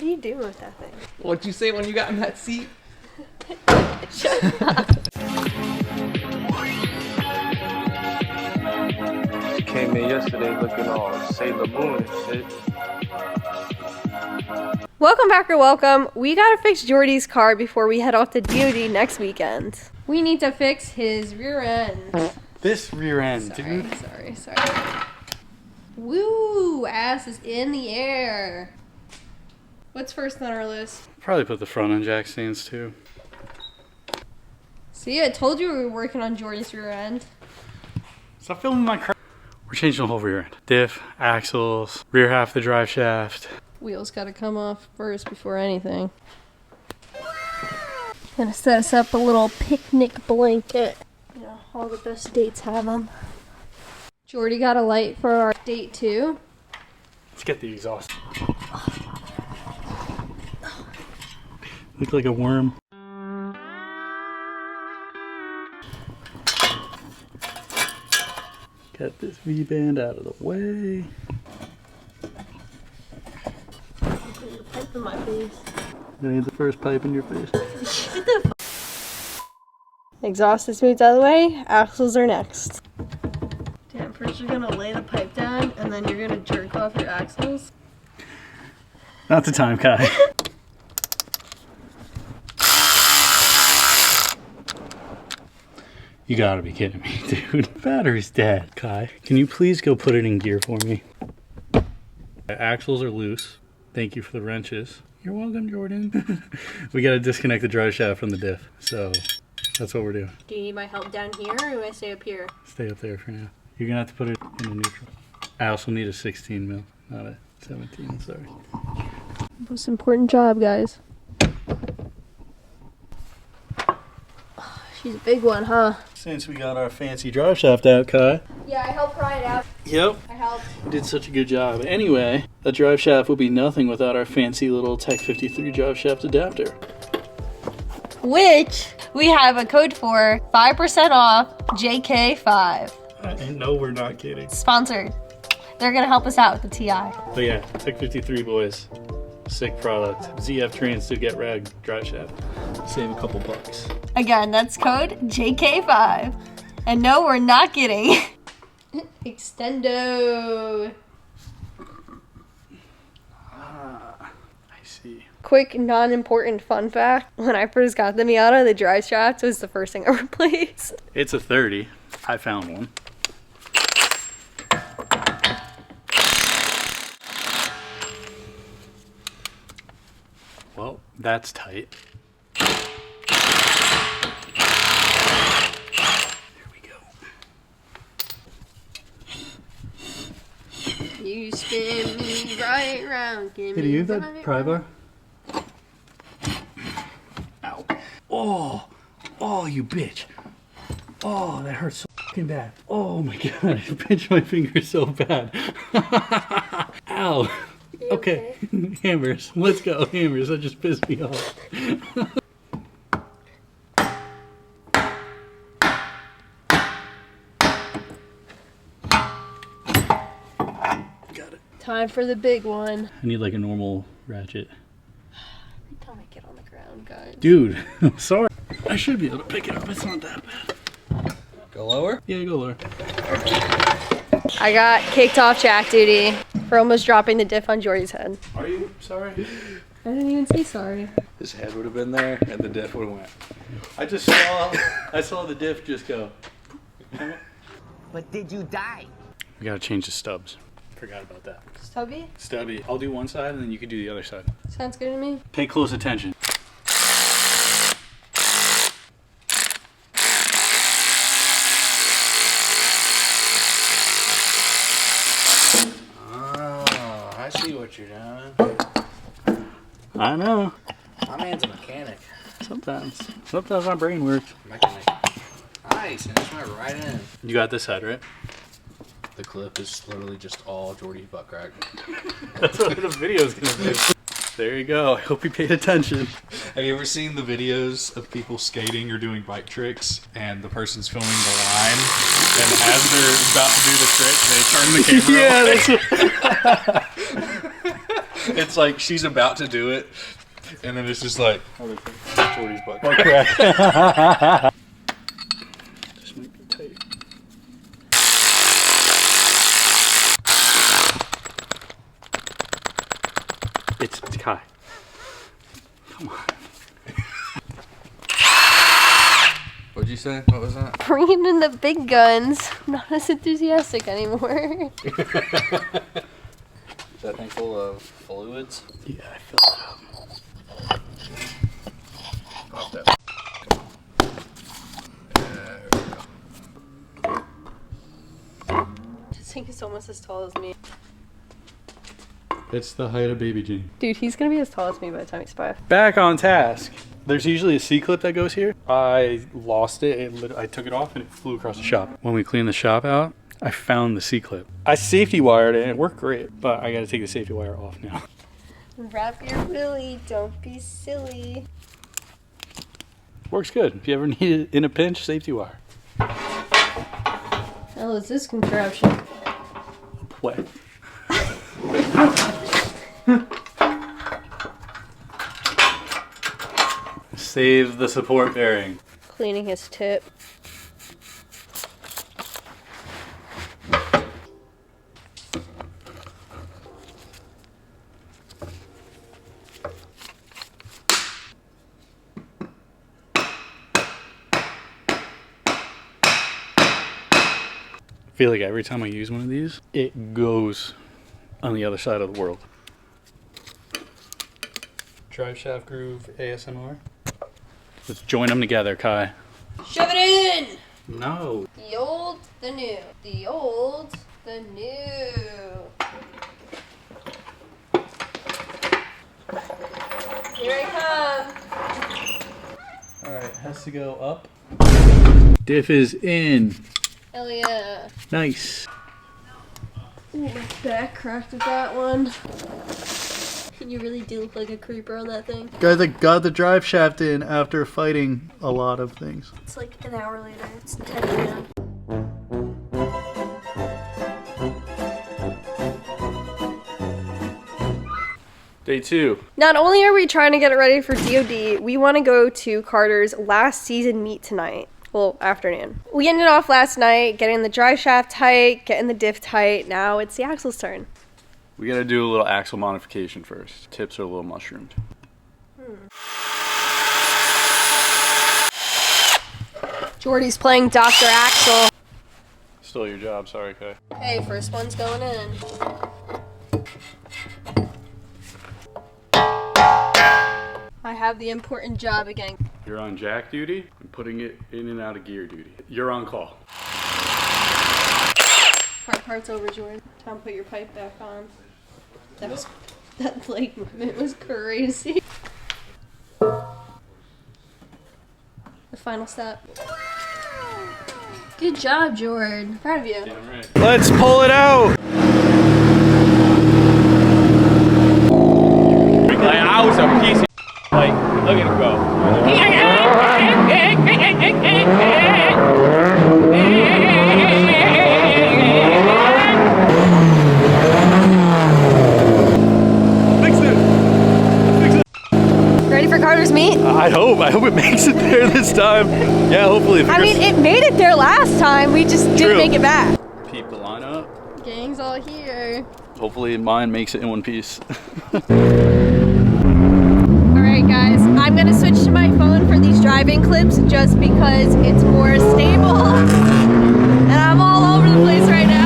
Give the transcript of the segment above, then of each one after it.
What are you doing with that thing? What'd you say when you got in that seat? Shut up. She came in yesterday looking all Sailor Moon and shit. Welcome back or welcome. We gotta fix Jordy's car before we head off to DOD next weekend. We need to fix his rear end. This rear end, dude. Sorry. Woo! Ass is in the air. What's first on our list? Probably put the front on jack stands too. See, I told you we were working on Jordy's rear end. Stop filming my crap. We're changing the whole rear end. Diff, axles, rear half of the drive shaft. Wheels gotta come off first before anything. Gonna set us up a little picnic blanket. You know, all the best dates have them. Jordy got a light for our date too. Let's get the exhaust. Look like a worm. Get this V-band out of the way. Pipe in my face. That ain't the first pipe in your face. Exhaust is moved out of the way. Axles are next. Damn, first you're gonna lay the pipe down and then you're gonna jerk off your axles. Not the time, Kai. You gotta be kidding me, dude. Battery's dead. Kai, can you please go put it in gear for me? Axles are loose. Thank you for the wrenches. You're welcome, Jordan. We gotta disconnect the drive shaft from the diff, so that's what we're doing. Do you need my help down here or do I stay up here? Stay up there for now. You're gonna have to put it in the neutral. I also need a 16 mil, not a 17, sorry. Most important job, guys. She's a big one, huh? Since we got our fancy drive shaft out, Kai. Yeah, I helped pry it out. Yep. I helped. You did such a good job. Anyway, that drive shaft would be nothing without our fancy little Tech 53 drive shaft adapter. Which we have a code for 5% off JK5. And no, we're not kidding. Sponsored. They're gonna help us out with the TI. But yeah, Tech 53 boys. Sick product. ZF Trans to get rag drive shaft. Save a couple bucks. Again, that's code JK5. And no, we're not kidding. Extendo. I see. Quick, non-important fun fact. When I first got the Miata, the drive shaft was the first thing I replaced. It's a 30. I found one. Well, that's tight. There we go. You spin me right round. Give Hey, do you have that pry bar? Ow. Oh, you bitch. Oh, that hurts so fucking bad. Oh my god, I pinched my finger so bad. Ow. Okay, hammers. Let's go, hammers. That just pissed me off. Got it. Time for the big one. I need like a normal ratchet. Every time I get on the ground, guys. Dude, I'm sorry. I should be able to pick it up. It's not that bad. Go lower? Yeah, go lower. I got kicked off jack duty for almost dropping the diff on Jordy's head. Are you sorry? I didn't even say sorry. His head would have been there and the diff would have went. I saw the diff just go. But did you die? We gotta change the stubs. Forgot about that. Stubby? Stubby. I'll do one side and then you can do the other side. Sounds good to me. Pay close attention. Oh, I see what you're doing. I know. My man's a mechanic. Sometimes my brain works. Mechanic. Nice, and just went right in. You got this side, right? The clip is literally just all Jordy's butt crack. That's what the video's gonna be. There you go. I hope you paid attention. Have you ever seen the videos of people skating or doing bike tricks and the person's filming the line, and as they're about to do the trick, they turn the camera Yeah, away? that's It's like she's about to do it, and then it's just like, Jordy's butt. This might be tight. It's Kai. Come on. What'd you say? What was that? Bringing in the big guns. I'm not as enthusiastic anymore. Is that thing full of fluids? Yeah, I filled it up. Pop that. This thing is almost as tall as me. It's the height of Baby Jane. Dude, he's gonna be as tall as me by the time he's 5. Back on task. There's usually a C-clip that goes here. I lost it. I took it off and it flew across the shop. When we cleaned the shop out, I found the C-clip. I safety wired it and it worked great, but I gotta take the safety wire off now. Wrap your willy, don't be silly. Works good. If you ever need it in a pinch, safety wire. Hell is this contraption? What? Save the support bearing. Cleaning his tip. I feel like every time I use one of these, it goes on the other side of the world. Drive shaft groove ASMR. Let's join them together, Kai. Shove it in! No. The old, the new. The old, the new. Here I come. Alright, has to go up. Diff is in. Hell yeah. Nice. Ooh, my back cracked with that one. You really do look like a creeper on that thing. Guy that got the drive shaft in after fighting a lot of things. It's like an hour later. It's 10 a.m. Day 2. Not only are we trying to get it ready for DOD, we want to go to Carter's last season meet tonight. Well, afternoon. We ended off last night getting the drive shaft tight, getting the diff tight. Now it's the axle's turn. We gotta do a little axle modification first. Tips are a little mushroomed. Jordy's playing Dr. Axel. Stole your job, sorry, Kai. Hey, first one's going in. I have the important job again. You're on jack duty and putting it in and out of gear duty. You're on call. Hard part's over, Jordan. Time to put your pipe back on. That leg movement was crazy. The final step. Good job, Jordan. Proud of you. Let's pull it out! Like, I was a piece of like, look at him go. Ready for Carter's meet? I hope it makes it there this time. Yeah, hopefully. I mean, it made it there last time. We just didn't make it back. Peep the lineup. Gang's all here. Hopefully mine makes it in one piece. Alright guys, I'm gonna switch to my phone for these driving clips just because it's more stable. And I'm all over the place right now.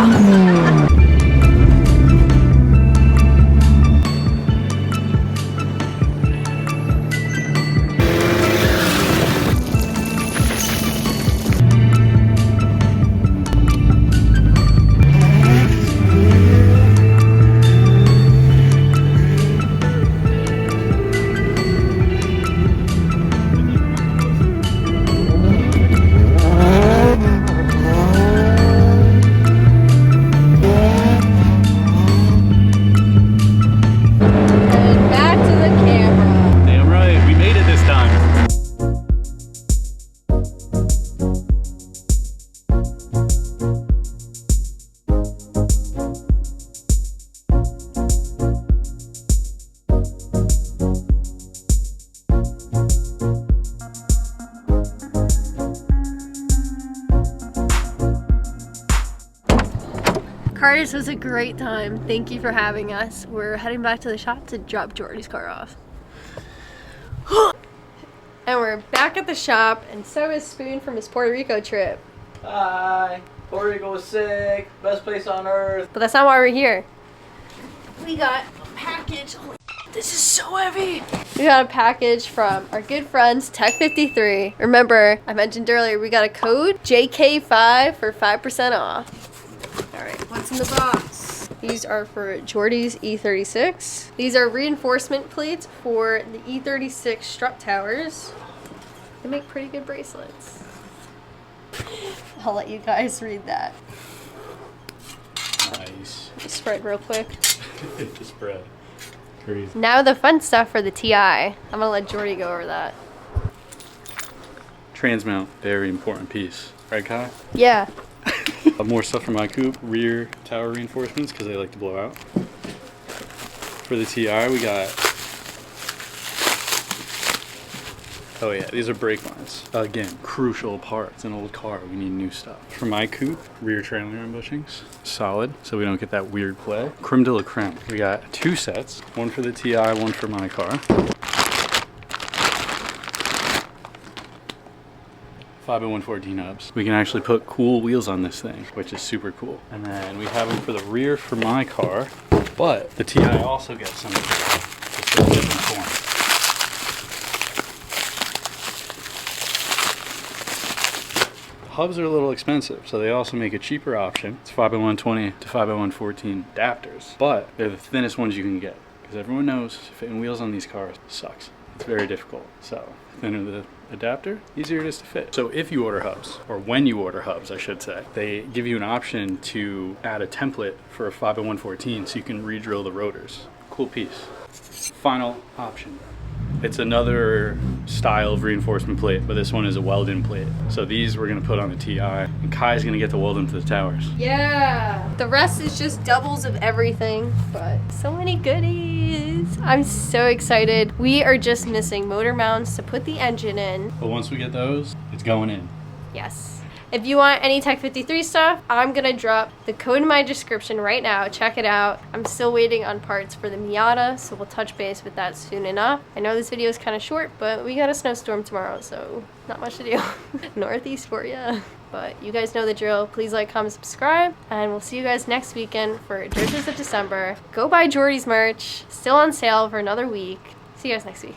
This was a great time. Thank you for having us. We're heading back to the shop to drop Jordy's car off. And we're back at the shop, and so is Spoon from his Puerto Rico trip. Hi. Puerto Rico was sick. Best place on earth. But that's not why we're here. We got a package. Oh, this is so heavy. We got a package from our good friends Tech53. Remember, I mentioned earlier, we got a code JK5 for 5% off. All right, what's in the box? These are for Jordy's E36. These are reinforcement plates for the E36 strut towers. They make pretty good bracelets. I'll let you guys read that. Nice. Just spread real quick. The spread. Crazy. Now the fun stuff for the TI. I'm gonna let Jordy go over that. Transmount, very important piece. Right, Kai? Yeah. More stuff for my coupe. Rear tower reinforcements because they like to blow out. For the TI, we got... Oh yeah, these are brake lines. Again, crucial part. It's an old car. We need new stuff. For my coupe, rear trailer bushings. Solid, so we don't get that weird play. Creme de la creme. We got 2 sets. One for the TI, one for my car. 5x114 hubs. We can actually put cool wheels on this thing, which is super cool. And then we have them for the rear for my car, but the TI also gets some of that, just in a different form. Hubs are a little expensive, so they also make a cheaper option. It's 5x120 to 5x114 adapters, but they're the thinnest ones you can get, because everyone knows fitting wheels on these cars sucks. It's very difficult. So thinner the adapter, easier it is to fit. So if you order hubs, or when you order hubs, I should say, they give you an option to add a template for a 5x114 so you can re-drill the rotors. Cool piece. Final option. It's another style of reinforcement plate, but this one is a weld-in plate. So these we're gonna put on the TI, and Kai's gonna get to weld them to the towers. Yeah. The rest is just doubles of everything, but so many goodies. I'm so excited. We are just missing motor mounts to put the engine in. But once we get those, it's going in. Yes. If you want any Tech53 stuff, I'm gonna drop the code in my description right now. Check it out. I'm still waiting on parts for the Miata, so we'll touch base with that soon enough. I know this video is kind of short, but we got a snowstorm tomorrow, so not much to do. Northeast for ya. But you guys know the drill. Please like, comment, subscribe, and we'll see you guys next weekend for Dirges of December. Go buy Jordy's merch. Still on sale for another week. See you guys next week.